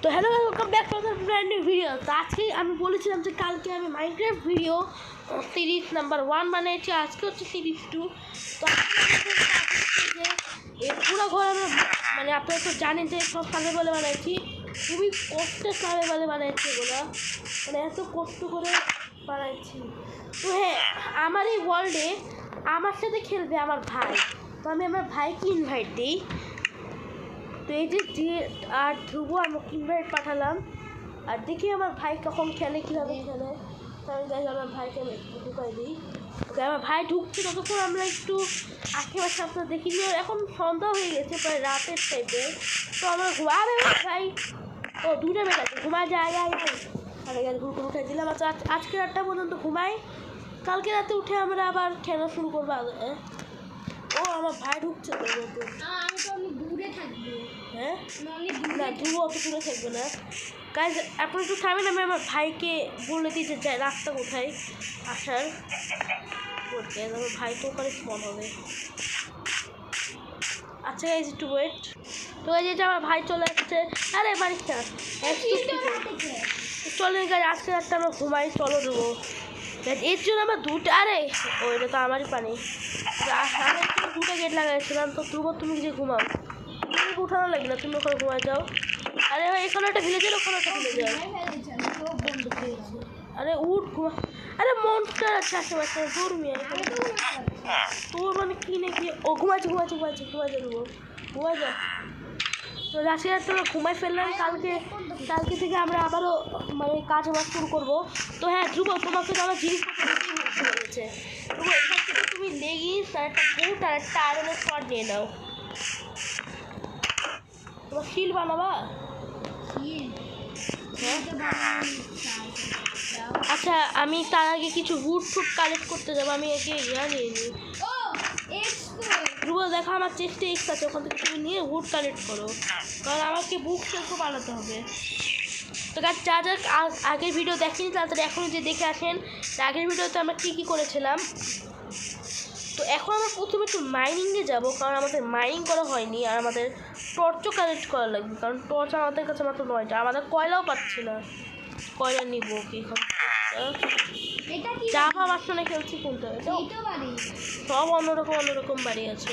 তো hello welcome back to other brand new video. তো আজকে আমি বলেছিলাম যে কালকে আমি মাইনক্রাফট ভিডিও সিরিজ নাম্বার 1 বানিয়েছি, আজকে হচ্ছে সিরিজ 2। তো যে এই পুরো ঘর আমরা মানে আপনারা তো জানেন যে সব সার্ভাইভালে বানাইছি, খুবই কষ্টের সার্ভাইভালে বানাইছি এগুলো, মানে এত কষ্ট করে বানাইছি। তো হ্যাঁ, আমার এই ওয়ার্ল্ডে আমার সাথে খেলবে আমার ভাই, তো আমি আমার ভাইকে ইনভাইট দিই। তো এই যে আর ধ্রুব আমাকে ইনভাইট পাঠালাম, আর দেখি আমার ভাই কখন খেলে, কীভাবে খেলে। তো আমি যাই আমার ভাইকে আমি একটু ঢুকাই দিই। ওকে, আমার ভাই ঢুকছে ততক্ষণ আমরা একটু আশেপাশে আপনার দেখি নিয়ে, এখন সন্ধ্যা হয়ে গেছে প্রায় রাতের টাইপের। তো আমরা ঘুমাবে ভাই, ও দুটো বেলা আছে, ঘুমা যায় আরে ঘুরতে উঠে দিলাম। আচ্ছা আজকে রাতটা পর্যন্ত ঘুমাই, কালকে রাতে উঠে আমরা আবার খেলা শুরু করবো। ও আমার ভাই ঢুকছে তো, আমি তো অনেক দূরে থাকবো। হ্যাঁ না, ধ্রুব অত দূরে থাকবে না। কাজ আপনি একটু থাকবেন, আমি আমার ভাইকে বলে দিই যে রাস্তা কোথায় আসার করতে, আমার ভাই তো ওখানে স্পন হবে। আচ্ছা গাইজ একটু ওয়েট। তো এই যে আমার ভাই চলে আসছে। আরে বাড়িটা চলে গাছ, আজকে রাতটা আমরা ঘুমাই, চলো দেবো। এর জন্য আমার দুটো, আরে ওইটা তো আমারই পানি, আমি দুটো গেট লাগাইছিলাম। তো তুমি যে ঘুমাও, তুমি উঠানো লাগবে না, তুমি ওখানে ঘুমাই যাও। আরে ভাই এখানে একটা ভিলেজের, ওখানে একটা ভিলেজের, আরে উঠ ঘুমা। আরে মনস্টার আছে আশেপাশে, দূর মিয়া তোর মানে কি নাকি। ও ঘুমাচ্ছে দেবো, ঘুমাই যা। তো রাশি রাত তোমরা ঘুমাই ফেললাম। কালকে থেকে আমরা আবারও মানে কাজ বাজ শুরু করবো। তো হ্যাঁ ধ্রুব, তোমাকে তো আমার জিনিসপত্র দিতেই হয়েছে। ধ্রুব এখান থেকে তুমি লেগিস আর একটা বুট আর একটা আয়রনের শট নিয়ে নাও। তোমার শিল বানাবা? আচ্ছা আমি তার আগে কিছু উড ফুড কালেক্ট করতে যাবো, আমি একে নিয়ে নিই। ধ্রুব দেখো আমার চেস্টে এক্স আছে, ওখান থেকে তুমি নিয়ে উড কালেক্ট করো, কারণ আমাকে বুক সেলফও বানাতে হবে। তো গাছ যা আগের ভিডিও দেখেনি তাড়াতাড়ি এখনও যে দেখে আসেন, আগের ভিডিওতে আমরা কী করেছিলাম। তো এখন আমরা প্রথমে একটু মাইনিংয়ে যাবো, কারণ আমাদের মাইনিং করা হয়নি, আর আমাদের টর্চও কালেক্ট করা লাগবে, কারণ টর্চ আমাদের কাছে মাত্র 9টা, আমাদের কয়লাও পাচ্ছি না। কয়লা নিব কি এখন? চা খাওয়ার শুনে খেলছি কোনটা? সব অন্যরকম বাড়ি আছে।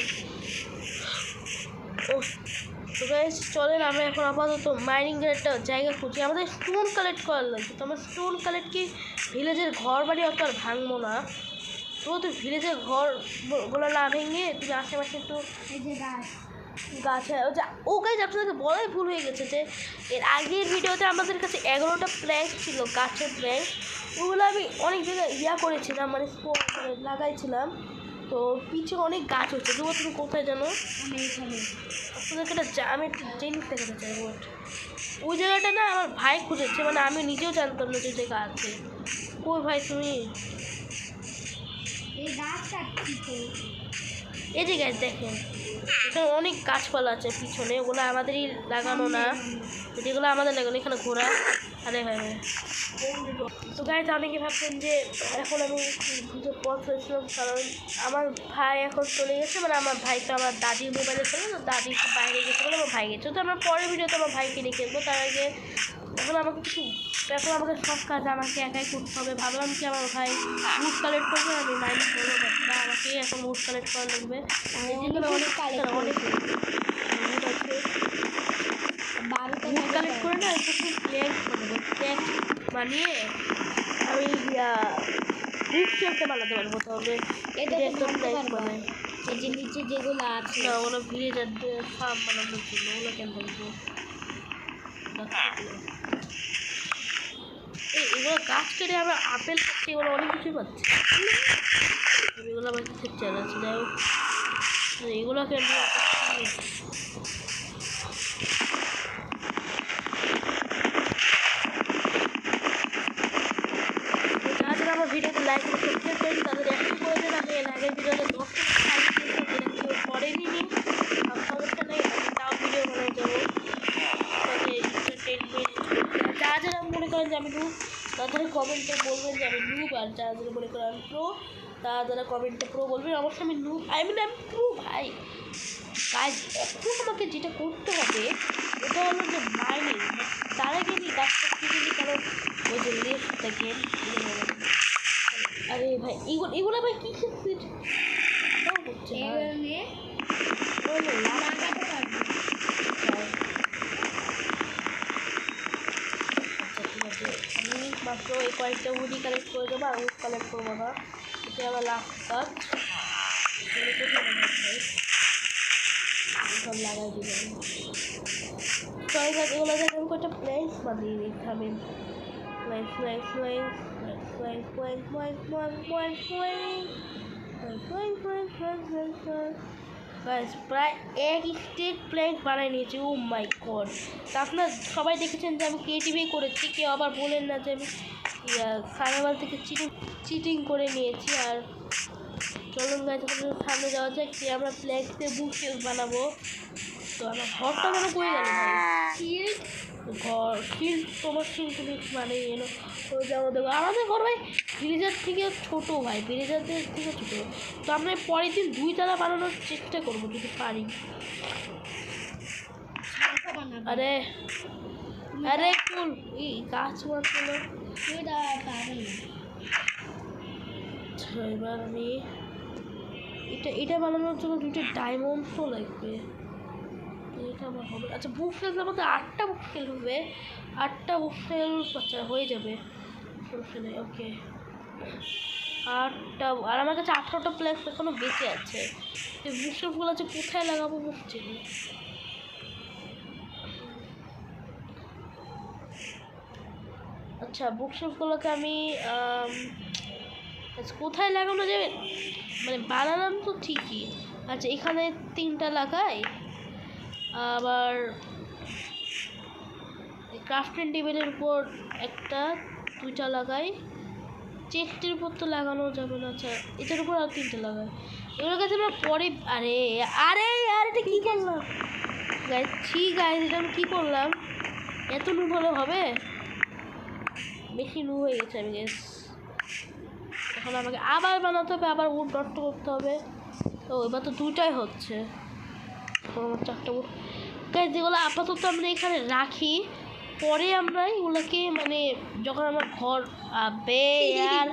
ও তো গাইস চলেন আমরা এখন আপাতত মাইনিংয়ের একটা জায়গা খুঁজি, আমাদের স্টোন কালেক্ট করার লাগবে। তো আমরা স্টোন কালেক্ট কি ভিলেজের ঘর বাড়ি অত আর ভাঙবো না, তো ভিলেজের ঘরগুলো না ভেঙে তুমি আশেপাশে একটু গাছ ও গাছ আপনাদেরকে বলাই ভুল হয়ে গেছে যে এর আগের ভিডিওতে আমাদের কাছে 11টা প্ল্যাঙ্ক ছিল, গাছের প্ল্যাঙ্ক, ওগুলো আমি অনেক জায়গায় করেছিলাম, মানে লাগাইছিলাম। তো পিছনে অনেক গাছ হচ্ছে। তুমি কোথায় জানো? আপনাদেরকে আমি একটা জিনিস দেখাতে চাইবো। ওই জায়গাটা না আমার ভাই খুঁজেছে, মানে আমি নিজেও জানতাম না যে জায়গা আছে। কই ভাই তুমি? এই যে গাছ দেখেন, এখানে অনেক গাছপালা আছে পিছনে, ওগুলো আমাদেরই লাগানো না, যেগুলো আমাদের লাগানো এখানে ঘোরা। আরে ভাই তো গাইজ অনেকে ভাবছেন যে এখন আমি পথ হয়েছিলাম, কারণ আমার ভাই এখন চলে গেছে, মানে আমার ভাই তো আমার দাদির মোবাইলে ছিল, তো দাদি বাইরে গেছে বলে আমার ভাই গেছে। তো আমরা পরের ভিডিওতে আমার ভাইকে নিয়ে খেলবো, তার আগে এখন আমাকে সব কাজ আমাকে একাই করতে হবে। ভাবলাম কি আমার ভাই উড কালেক্ট করবে, আমি মাইন্ড করবো, বা আমাকে এখন উড কালেক্ট করা লাগবে। যেগুলো অনেক উড আছে, উড কালেক্ট করে না একটু প্ল্যাঙ্ক বানাবো, প্ল্যাঙ্ক বানিয়ে আমি বুক শেপটা বানাতে পারবো। তাহলে এটা একটা প্ল্যাঙ্ক বানাই, এই যে নিচে যেগুলো আছে না ওগুলো ভিলেজার ফার্ম বানানোর জন্য, ওগুলো কেন বলবো। এগুলো গাছ কেটে আমরা আপেল খাচ্ছি, এগুলো অনেক কিছুই পাচ্ছি, এগুলো আমার কিছু চাল আছে। যাই হোক এগুলোকে যারা আমার ভিডিওতে লাইক করে সাবস্ক্রাইব করেন তাদের একটু করে দেন। আমি এর আগের ভিডিওতে 10 কেউ করেনি, সমস্যা নেই, আমি তাও ভিডিও বানাই যাবো। যারা মনে করেন যে আমি নুব, তাদের কমেন্টে বলবেন যে আমি নুব, আর যারা মনে করেন আমি প্রো, তারা কমেন্টে প্রো বলবেন। অবশ্যই আমি নুব, আমি প্রো ভাই। কাজ এখন আমাকে যেটা করতে হবে ওটা হলো যে মাইনিং, তার দেখেন আরে ভাই এগুলো ভাই কি স্পিড করছে এখানে লাগাতে পারবো। আমি মাত্র এই কয়েকটা উডি কালেক্ট করে দেবো আর উড কালেক্ট করবো না, এটা আমার লাস্ট কাজ। সব লাগাই দিবেন ছয় গাছ এগুলো থেকে আমি কয়েকটা প্ল্যান্স বানিয়ে দিই খাবেন। প্রায় এক স্টেট প্ল্যাঙ্ক বানিয়ে নিয়েছি। ও মাই গড! তা আপনার সবাই দেখেছেন যে আমি ক্রিয়েটিভই করেছি, কেউ আবার বলেন না যে আমি সার্ভার থেকে চিটিং করে নিয়েছি। আর চলুন গাছ সামনে যাওয়া যায় কি আমরা প্ল্যাঙ্ক দিয়ে বুকশেলফ বানাবো। তো আমার ঘরটা যেন করে গেল ভাই, ঘর শিল্ড তোমার শিল্ড মানে এলো যেমন দেখো আমাদের ঘর ভাই ভিলেজার থেকে ছোটো ভাই, ভিলেজারদের থেকে ছোটো। তো আমরা পরের দিন 2 তলা বানানোর চেষ্টা করবো যদি পারি। আরে আরে কুল এই গাছ মারছিল। এবার আমি এটা বানানোর জন্য 2টা ডায়মন্ডও লাগবে, এটা আমার হবে। আচ্ছা বুক সেলফ আমাদের 8টা বুক সেলফ হবে, 8টা বুক সেলফ আচ্ছা হয়ে যাবে, সমস্যা নেই। ওকে 8টা, আর আমার কাছে 18টা প্লেস এখনো বেঁচে আছে। এই বুক সেলফগুলো আছে কোথায় লাগাবো বুঝছি না। আচ্ছা বুক সেলফগুলোকে আমি কোথায় লাগানো যাবে মানে বানালাম তো ঠিকই। আচ্ছা এখানে 3টা লাগাই, আবার ক্রাফটিং টেবিলের উপর 2টা লাগাই, চেস্টের উপর তো লাগানো যাবে না। আচ্ছা এটার উপর আর 3টা লাগাই। এগুলোর কাছে আমরা পরে আরে আরে আর এটা কী করলাম গাইজ, ঠিক আছে এটা আমি কী করলাম, এত নুন হলে হবে, বেশি নুন হয়ে গেছে আমি গ্যাস। এখন আমাকে আবার বানাতে হবে, আবার উড নষ্ট করতে হবে। তো এবার তো 2টাই হচ্ছে, 4টা উড গাইজ যেগুলো আপাতত আমরা এখানে রাখি, পরে আমরা এগুলোকে মানে যখন আমার ঘর আবে আর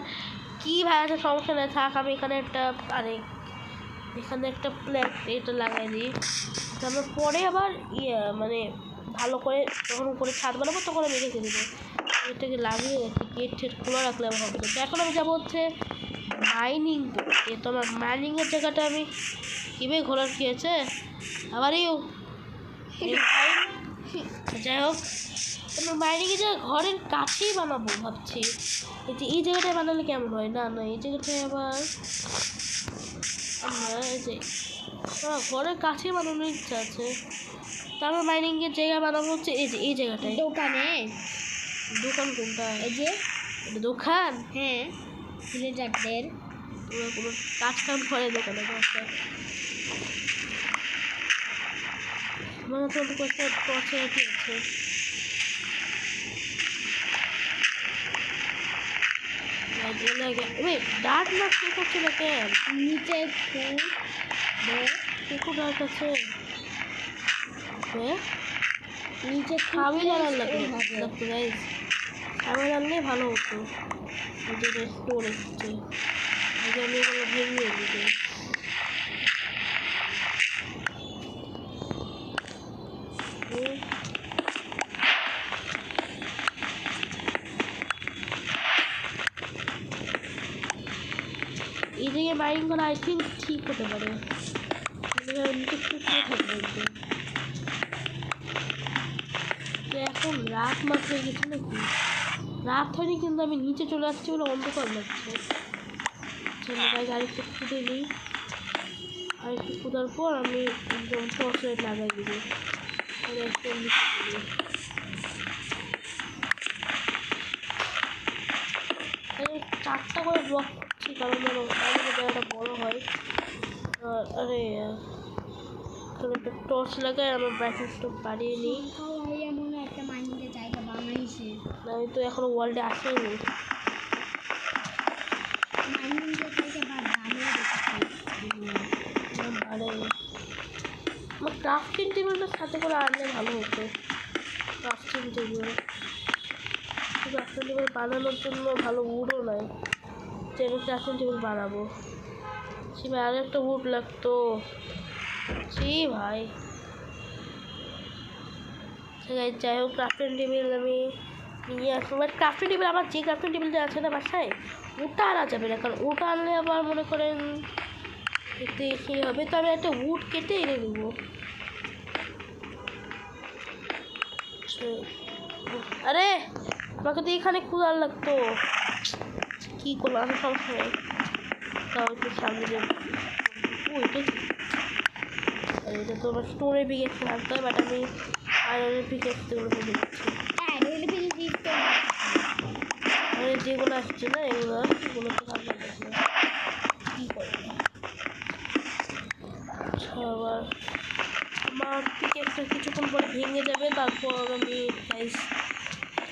কী ভাই একটা সমস্যা নেই থাক, আমি এখানে একটা প্লেট এটা লাগাই দিই। আমরা পরে আবার মানে ভালো করে যখন উপরে ছাদ বানাবো তখন আমি রেখে দেবো, এটাকে লাগিয়ে রাখি, গেট ঠেট খোলা রাখলে আমার হবে না। তো এখন আমি যাবো হচ্ছে মাইনিং করতে। তো আমার মাইনিংয়ের জায়গাটা আমি কীভাবে ঘোরার কী আছে আবার যাই হোক আমার মাইনিংয়ের জায়গা ঘরের কাছেই বানাবো ভাবছি। এই জায়গাটায় বানালে কেমন হয়, না না এই জায়গাটায় আবার এই যে ঘরের কাছেই বানানোর ইচ্ছা আছে। তারপর মাইনিংয়ের জায়গা বানাবো হচ্ছে এই জায়গাটায়। দোকান কোনটা? এই যে দোকান, হ্যাঁ ভিলেজারদের তোমরা কোনো কাজ কাম করে দোকানে আমার তো কয়েকটা পছন্দ আছে। ডার্ক না কি করছে না কেন নিচে একটু ডার্ক আছে, নিচে খাবে জানার লাগবে গাইজ, খাবে জানলে ভালো হতো। যেটা স্টোর এসছে আগে আমি এগুলো ভেঙে দিতে। এই জায়গায় মাইনিং করা আই থিঙ্ক ঠিক হতে পারে, এখন রাত মাত্র হয়ে গেছে নাকি, রাত হয়নি কিন্তু আমি নিচে চলে আসছি বলে অন্ধকার লাগছে। আরেকটু খুঁজে নিই, আরেকটু খোঁজার পর আমি একদম টর্চ লাইট লাগাই দিব। একদম নিচে চলে 4টা করে ব্লক করছি কারণ যেন জায়গাটা বড় হয়। আরে একটা টর্চ লাগাই আমার ব্রাইটনেসটা বাড়িয়ে নিই। এমন একটা মাইনিংয়ের জায়গা বানাইছে, আমি তো এখনো ওয়ার্ল্ডে আসেনি। মাইনিংয়ের জায়গা আমার ক্রাফটিং টেবিলটার সাথে করে আনলে ভালো হতো। ক্রাফটিং টেবিল ক্রাফটিং টেবিল বানানোর জন্য ভালো উডও নাই, যে আমি ক্রাফটিং টেবিল বানাবো। সে ভাই আরও একটা উড লাগতো। সে ভাই যাই হোক, ক্রাফটিং টেবিল আমি নিয়ে আসবো। বাট ক্রাফটিং টেবিল আমার যে ক্রাফটিং টেবিলটা আছে না বাসায়, ওটা আনা যাবে না, কারণ ওটা আনলে আবার মনে করেন এতে কী হবে। তো আমি একটা উড কেটে এনে দেবো। আরে আমাকে তো এখানে কুলার লাগতো, কী করলাম আমি সবসময়। তাও একটু সামনে যাবো। এটা তো আমার স্টোনের পিকেক্সে থাকতে হয়, বাট আমি আয়রনের পিকেক্সগুলো দিচ্ছি। যেগুলো আসছে না এগুলো তো ভালো লাগছে না, কী করবো। আচ্ছা, আবার আমার পিকেক্সটা কিছুক্ষণ পরে ভেঙে যাবে, তারপর আমি সাইজ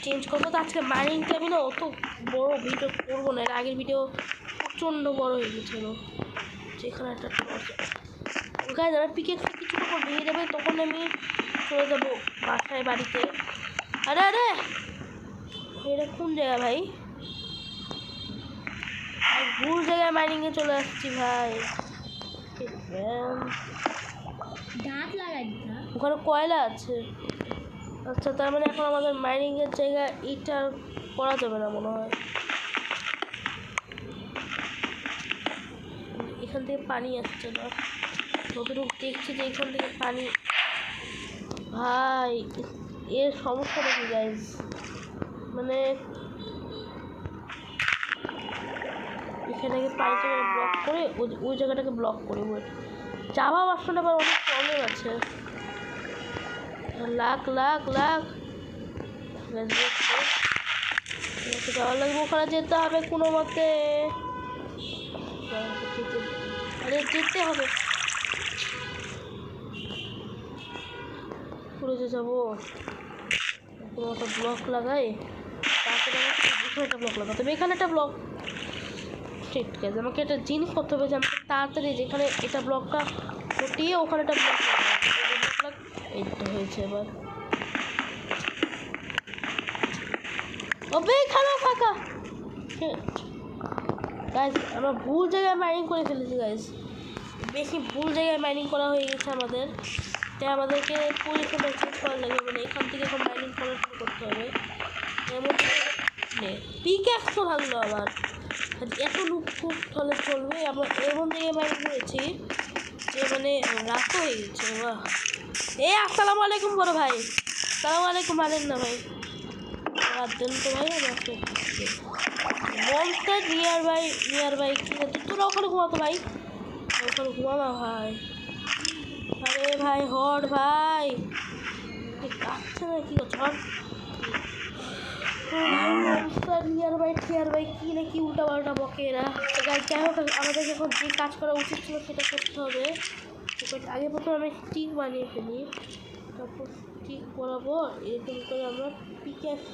চেঞ্জ করবো। তো আজকে মাইনিংটা আমি না অত বড়ো ভিডিও করবো না, এর আগের ভিডিও প্রচণ্ড বড়ো হয়ে গেছিলো। যেখানে একটা গায়ে আমার পিকেক্সটা কিছুক্ষণ পর ভেঙে যাবে, তখন আমি চলে যাবো বাসায় বাড়িতে। আরে আরে এটা কোন জায়গা ভাই? ভুল জায়গায় মাইনিংয়ে চলে আসছি ভাই। দাঁত লাগাই ওখানে কয়লা আছে। আচ্ছা, তার মানে এখন আমাদের মাইনিংয়ের জায়গা এটা করা যাবে না মনে হয়। এখান থেকে পানি আসছে না, যতটুকু দেখছি যে এখান থেকে পানি। ভাই এর সমস্যাটা কি গাইজ, মানে এখানটাকে পানিটাকে ব্লক করে ওই জায়গাটাকে ব্লক করে যাওয়া আসলে আবার অনেক প্রবলেম আছে। লাখ লাখ লাখ যাওয়া লাগবে, ওখানে যেতে হবে কোনো মতে। আরে যেতে হবে, পুরো যাবো। কোনো একটা ব্লক লাগাই, তারপরে এখানে একটা ব্লক লাগাতে হবে, এখানে একটা ব্লক। ঠিক আছে, আমাকে একটা জিনিস করতে হবে যে আমাকে তাড়াতাড়ি যেখানে এটা ব্লকটা ফুটিয়ে ওখানে একটা ব্লক লাগাই। এইটা হয়েছে এবার। ওবে এখানেও ফাঁকা। গাইজ আমরা ভুল জায়গায় মাইনিং করে ফেলেছি গাইজ, বেশি ভুল জায়গায় মাইনিং করা হয়ে গেছে আমাদের। তাই আমাদেরকে পজিশনটা চেঞ্জ করা লাগবে, মানে এখান থেকে এখন মাইনিং করা শুরু করতে হবে। এমন পিক্যাক্সও ভাঙলো আবার, এত লুক খুব হলে চলবে। আমরা এমন জায়গায় মাইনিং করেছি যে মানে রাত হয়ে গেছে। বাহ, এ আসসালামু আলাইকুম বড় ভাই। আসসালামু আলাইকুম, আলেন না ভাই, রাত দেন তো ভাই। মনস্টার নিয়ার বাই কি আছে, তোরা ওখানে ঘুমাতো ভাই, ওখানে ঘুমানো ভাই। আরে ভাই হট ভাই, কাটছে না কি করছে হট। মনস্টার নিয়ার বাই কি না কি উল্টা পাল্টা বকে এরা। যাই হোক, আমাদেরকে এখন যে কাজ করা উচিত ছিল সেটা করতে হবে। আগে প্রথমে আমি স্টিক বানিয়ে ফেলি, তারপর স্টিক করাবো। এরকম করে আমরা পিকেক্স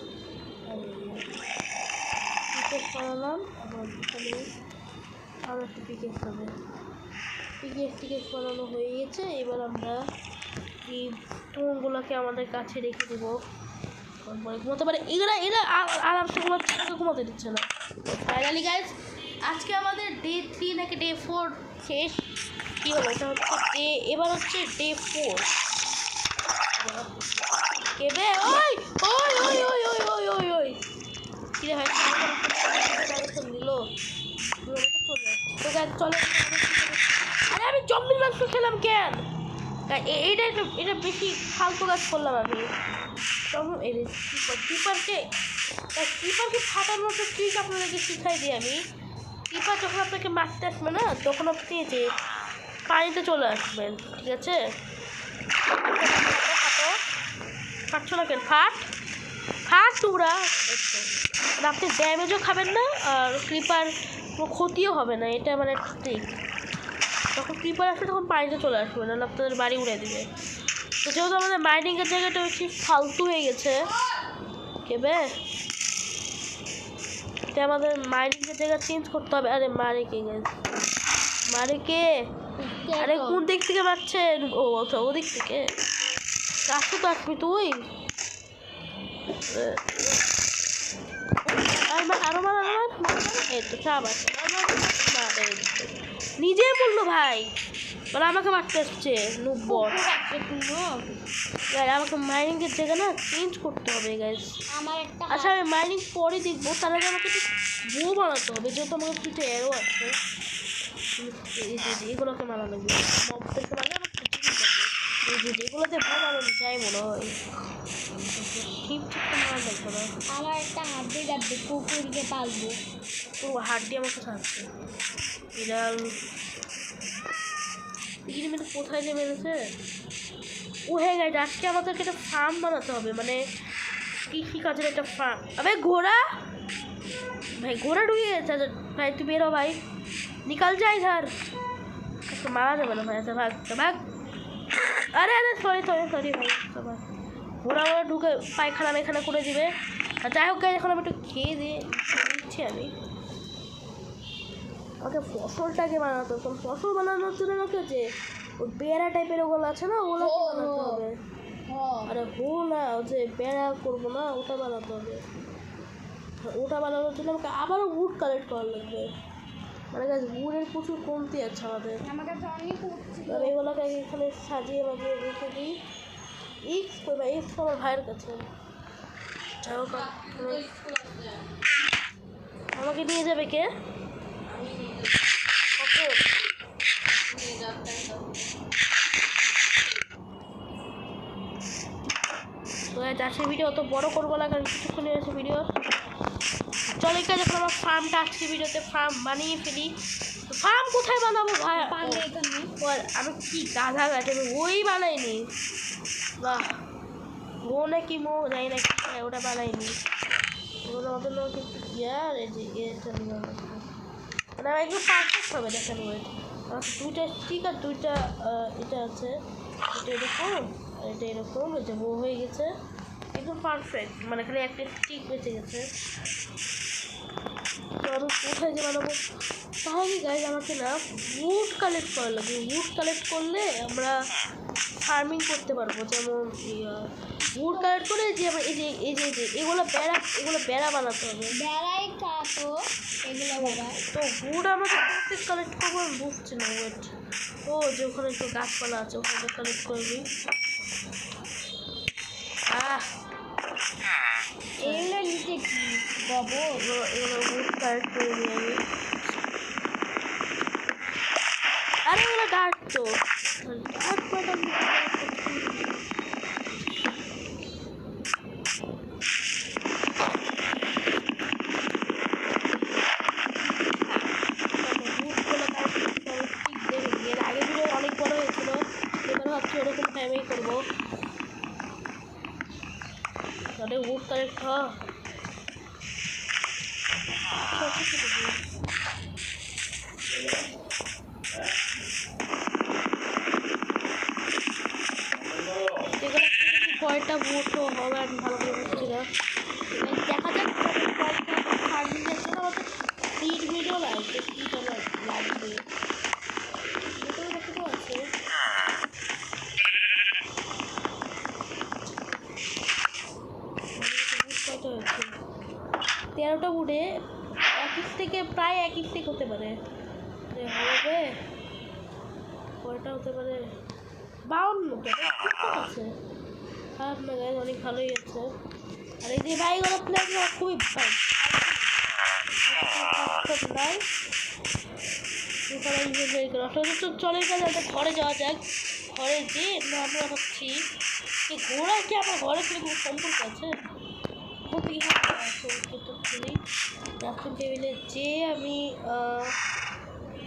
বানালাম। আবার এখানে আরও একটা পিকেক্স হবে। পিকেক্স বানানো হয়ে গেছে। এবার আমরা এই স্টোনগুলোকে আমাদের কাছে রেখে দেবো, ঘুমাতে পারে এরা আরামসে ঘুমাতে দিচ্ছে না। ফাইনালি গাইজ আজকে আমাদের ডে 3 নাকি ডে 4 শেষ। কী হলো, এটা হচ্ছে এবার হচ্ছে ডে 4। কেবে ওই ওই ওই ওই ওই ওই ওই ওই কিরে ভাই নিল তো চলে। আরে আমি জম্বির মাংস খেলাম কেন? এটা বেশি ফালতু কাজ করলাম আমি। কিপারকে ফাটানোর মতো ট্রিক আপনাদেরকে শিখাই দিই আমি। কিপার যখন আপনাকে মারতে আসবে না, তখন আপনি যে পানিতে চলে আসবেন, ঠিক আছে? ফাটছো না কেন? ফাট টুকরা। আপনি ড্যামেজও খাবেন না, আর ক্রিপার কোনো ক্ষতিও হবে না। এটা মানে ট্রিক। যখন ক্রিপার আসবে তখন পানিতে চলে আসবে, নাহলে আপনাদের বাড়ি উড়ে দিবে। তো যেহেতু আমাদের মাইনিংয়ের জায়গাটা বেশি ফালতু হয়ে গেছে কেবে, তাই আমাদের মাইনিংয়ের জায়গা চেঞ্জ করতে হবে। আরে মারে কে আরে কোন দিক থেকে মারছেন? ও আচ্ছা ওদিক থেকে আসতে তো আসবি তুই। আরো মার এই তো সাবাস নিজে বললো ভাই বলে আমাকে মারতে আসছে নুব্বর আমাকে মাইনিংয়ের জায়গা না চেঞ্জ করতে হবে গাইস। আমার একটা আচ্ছা আমি মাইনিং পরে দেখবো, তার আগে আমাকে একটু বউ বানাতে হবে, যেহেতু আমার কিছু এরও আছে। এগুলোকে মানা লাগবে, মবদেরকে মানে আমার কিছু দিতে হবে। এগুলোতে বউ বানানো যায় মনে হয়, ঠিক ঠিকটা মানা লাগবে না। আমার একটা হাড্ডি লাগবে, কুকুরকে পালবো। তো হাড্ডি আমার কাছে আছে। বিড়াল ইগিরি মেরে কোথায় যে মেরেছে? ও হ্যাঁ গাইজ, আজকে আমাদেরকে একটা ফার্ম বানাতে হবে, মানে কৃষি কাজের একটা ফার্ম। আবে ঘোড়া ভাই, ঘোড়া ঢুকে গেছে। আচ্ছা ভাই তুই বেরো ভাই, নিকাল যাই ধার। আচ্ছা মারা যাবে না ভাই, আচ্ছা ভাগ ভাগ। আরে আরে সরি সরি সরি ভাই, ভাই ঘোড়া ওরা ঢুকে পায়খানা মেখানা করে দিবে। আর যাই হোক গাইজ, এখন আমি একটু খেয়ে দিয়ে দিচ্ছি। আমাকে ফসলটাকে বানাতে হবে, ফসল বানানোর জন্য আমাকে যে ওই বেড়া টাইপের ওগুলো আছে না, ওগুলো বানাতে হবে। আরে হো না, ও যে বেড়া করবো না, ওটা বানাতে হবে। ওটা বানানোর জন্য আমাকে আবারও উড কালেক্ট করা লাগবে, মানে গাছ উডের প্রচুর কমতি আছে আমাদের। আমি এগুলোকে এখানে সাজিয়ে বাজিয়ে রেখে দিই। এক্স করবে, এক্স আমার ভাইয়ের কাছে। আমাকে নিয়ে যাবে কে? তো চাষের ভিডিও অত বড় করবো না, কারণ কিছুক্ষণ আছে ভিডিও। চলো এখানে যখন আমার ফার্মটা আজকে ভিডিওতে ফার্ম বানিয়ে ফেলি। ফার্ম কোথায় বানাবো ভাই? আমি কি গাধা গাছ, আমি ওই বানাইনি। বাহ, ও নাকি মো যাই নাকি ওটা বানাইনি। ওগুলো ওদের লোক একটু ইয়ার এই যে এটা মানে আমার একদম পারফেক্ট হবে। দেখেন ওয়েট, আমার দুইটা স্টিক আর দুইটা এটা আছে, এটা এরকম এটা এরকম, এই যে বউ হয়ে গেছে একদম পারফেক্ট, মানে খালি একটা স্টিক বেঁচে গেছে। তো আমি কোথায় যে বানাবো? তাহলে গাইজ আমাকে না উড কালেক্ট করা লাগবে। উড কালেক্ট করলে আমরা ফার্মিং করতে পারবো। যেমন উড কালেক্ট করে যে আমরা এই যে এগুলো বেড়া বানাতে হবে। বেড়াই কাটো এগুলো বেড়া। তো উড আমাকে প্রত্যেক কালেক্ট করবো, আমি বুঝছি না। ওয়েট, ও যে ওখানে একটু গাছপালা আছে ওখানে কালেক্ট করবি। এগুলো নিচে কি গোবর? এগুলো উড কালেক্ট করে নিই আমি। আরে এগুলো ডার্ক তো অনেক বড় হয়েছিল, এবার ভাবছি ওরকম টাইমেই করবো। তাহলে উড কালেক্ট কয়টা বুটও হবে আমি ভালো করে বুঝছি না। দেখা যাক ফার্মিংয়ের জন্য আমাদের সিড ভিডিও লাগবে, সিড লাগবে আছে। 13টা বুটে এক থেকে প্রায় এক থেকে হতে পারে, হবে কয়টা হতে পারে? 52টা আছে। খারাপ না গাইজ, অনেক ভালোই আছে। আর এই যে বাইকগুলো প্লেয়ার খুবই চলের কাছে একটা ঘরে যাওয়া যাক। ঘরে যে আমরা ভাবছি যে ঘোড়া কি আমার ঘরে থেকে কোনো সম্পর্ক আছে? খুবই আছে রাস্তার টেবিলে যে আমি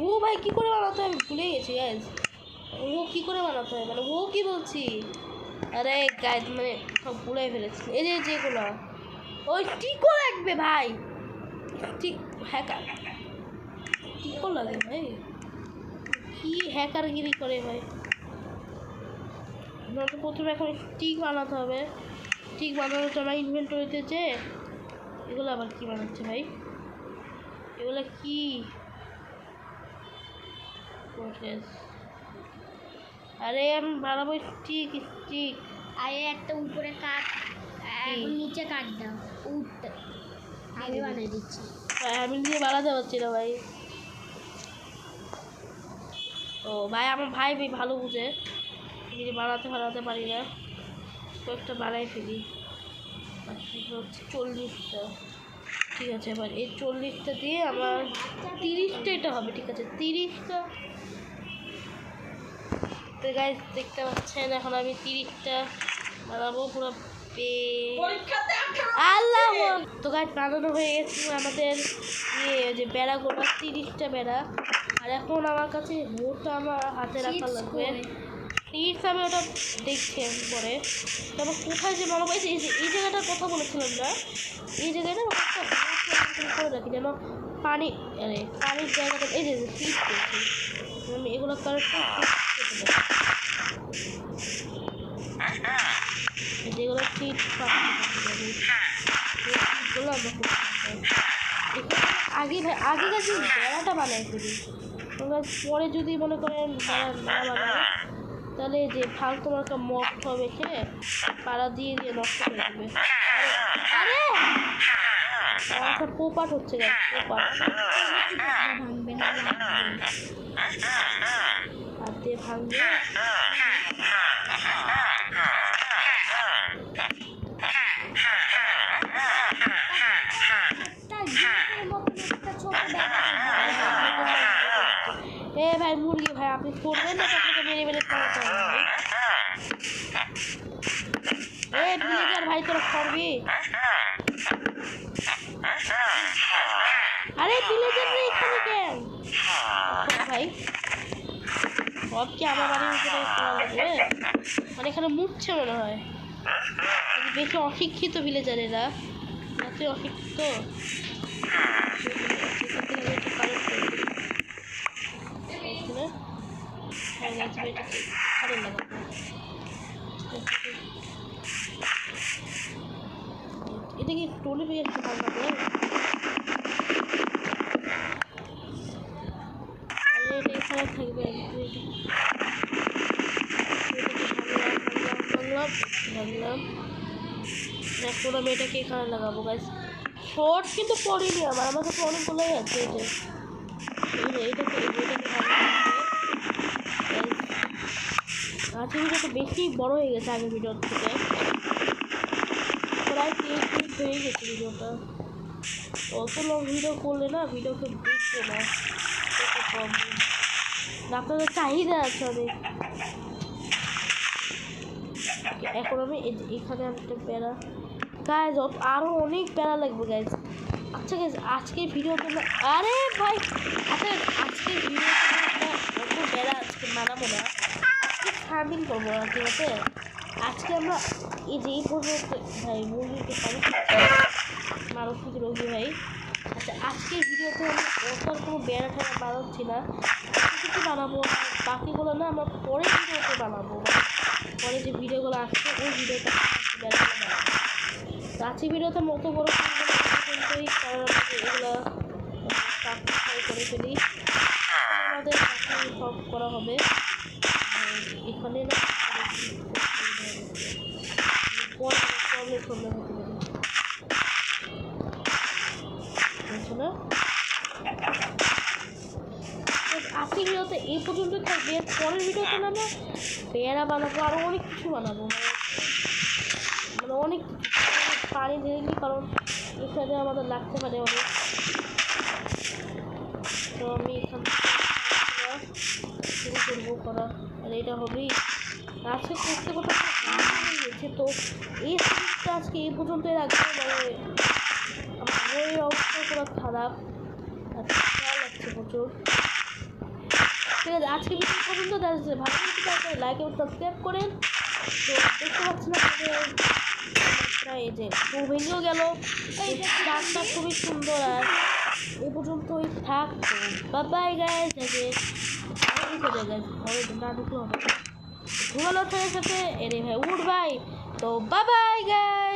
ও ভাই কী করে বানাতে হয় আমি ভুলে গেছি গাইজ। ও কী করে বানাতে হয়, মানে ও কী বলছি? আরে গাইজ মানে সব ভুলাই ফেলেছি। এই যে যেগুলো ওই টিকো লাগবে ভাই, ঠিক হ্যাকার টিকো লাগে ভাই, কি হ্যাকারগিরি করে ভাই। আমাকে প্রথমে এখন স্টিক বানাতে হবে। স্টিক বানানোর জন্য ইনভেন্টরিতে যে এগুলো আবার কী বানাচ্ছে ভাই? এগুলো কি? আরে আমি বানাবো স্টিক স্টিক। আরে একটা উপরে কাট, নিচে কাট দাও। উঠতে আমি বানিয়ে দিচ্ছি। ভাই আমি নিজে বানাতে পারছি না ভাই। ও ভাই আমার ভাই ভালো বুঝে, নিজে বানাতে পারি না, কয়েকটা বানাই ফেলি। হচ্ছে 40টা, ঠিক আছে। এবার এই 40টা দিয়ে আমার 30টা এটা হবে, ঠিক আছে 30টা। তো গাইস দেখতে পাচ্ছেন এখন আমি 30টা বানাবো পুরো আল্লাহ। তো গাইস বানানো হয়ে গেছে আমাদের যে বেড়াগুলো, 30টা বেড়া। আর এখন আমার কাছে মোটটা আমার হাতে রাখা লাগবে। টিপস আমি ওটা দেখছি পরে। তারপর কোথায় যে বানাবো, এই জায়গাটার কথা বলেছিলাম না, এই জায়গাটা করে রাখি যেন পানির জায়গাটা, এই যে টিপ করছি আমি এগুলো কারেক্ট যেগুলো টিপ টিপগুলো আমরা আগে কাছে বেড়াটা বানাই ফেলি। পরে যদি মনে করেন বেড়া না বানাই তাহলে যে ফালতু একটা মগ হবে খেয়ে পাড়া দিয়ে নষ্ট করে দেবে। আরে আমার পোপাট হচ্ছে পোপাট ভাঙবে না, হাত দিয়ে ভাঙবে। এ ভাই মুরগি ভাই আপনি করবেন না, আপনাকে মেরে মেরে খাওয়াতে হবে। এ ভিলেজার ভাই তোরা করবি? আরে ভিলেজার রে এখানে কেন ভাই? সব কি আমার বাড়ির উপরে করা লাগবে? মানে এখানে মুখছে মনে হয়, বেশি অশিক্ষিত ভিলেজার এরা, এত অশিক্ষিত। এটা কি টোলে পেয়ে যাচ্ছে ভালো করে? এটা এখানে থাকবে, ভাবলাম এখন আমি এটাকে এখানে লাগাবো গাইস। শর্ট কিন্তু পড়িনি আমার কাছে অনেকগুলোই আছে। এইটাকে আজকে ভিডিওটা বেশি বড় হয়ে গেছে আগের ভিডিওর থেকে, প্রায় 30 মিনিট হয়ে গেছে ভিডিওটা। অত লং ভিডিও করলে না ভিডিওকে দেখবে না, আপনাদের চাহিদা আছে অনেক। এখন আমি এখানে একটা প্যারা গাইজ, আরও অনেক প্যারা লাগবে গাইজ। আচ্ছা গাইজ আজকের ভিডিওতে না, আরে ভাই আচ্ছা আজকের ভিডিওতে অত প্যারা আজকে বানাবো না, আজকে সারাদিন করবো না, ঠিক আছে। আজকে আমরা এই পর্যন্ত ভাই মুরগিকে মানুষ থেকে রোগী ভাই। আচ্ছা আজকের ভিডিওতে আমি ওটার কোনো বেড়া ঠেড়া বানাচ্ছি না, কিছু বানাবো, বাকিগুলো না আমরা পরের ভিডিওতে বানাবো, পরে যে ভিডিওগুলো আসছে ওই ভিডিওটা বেড়াগুলো বানাবো। তো আজকের ভিডিওতে মতো বড় পর্যন্তই, কারণ এগুলো সাবস্ক্রাইব করে ফেলি, আমাদের সব করা হবে এখানে না, প্রবলেম হতে পারে না। আজকের ভিডিওতে এই পর্যন্ত থাকবে, পরের ভিডিওতে না আমরা পেয়ারা বানাবো, আরও অনেক কিছু বানাবো, মানে অনেক পানি ঢেলে, কারণ এখানে আমাদের লাগতে পারে অনেক। তো আমি এখান থেকে শুরু করবো করা, আর এটা হবেই আজকে করতে করতে হয়ে গেছে। তো এই সিরিজটা আজকে এই পর্যন্তই রাখবো, মানে আমার বইয়ের অবস্থা পুরো খারাপ, আর ভালো লাগছে প্রচুর। ঠিক আছে আজকে ভিডিও পর্যন্ত দেখছে, ভালো লাগছে লাইক এবং সাবস্ক্রাইব করেন। তো দেখতে পাচ্ছি না প্রায় এই যে ভেঙেও গেল, ডাকটা খুবই সুন্দর। আর এ পর্যন্তই থাক, বাই বাই গাইস। না ঢুকলো হবে ঘুমানোর সাথে সাথে এরে ভাই উঠ ভাই। তো বাই বাই গাইস।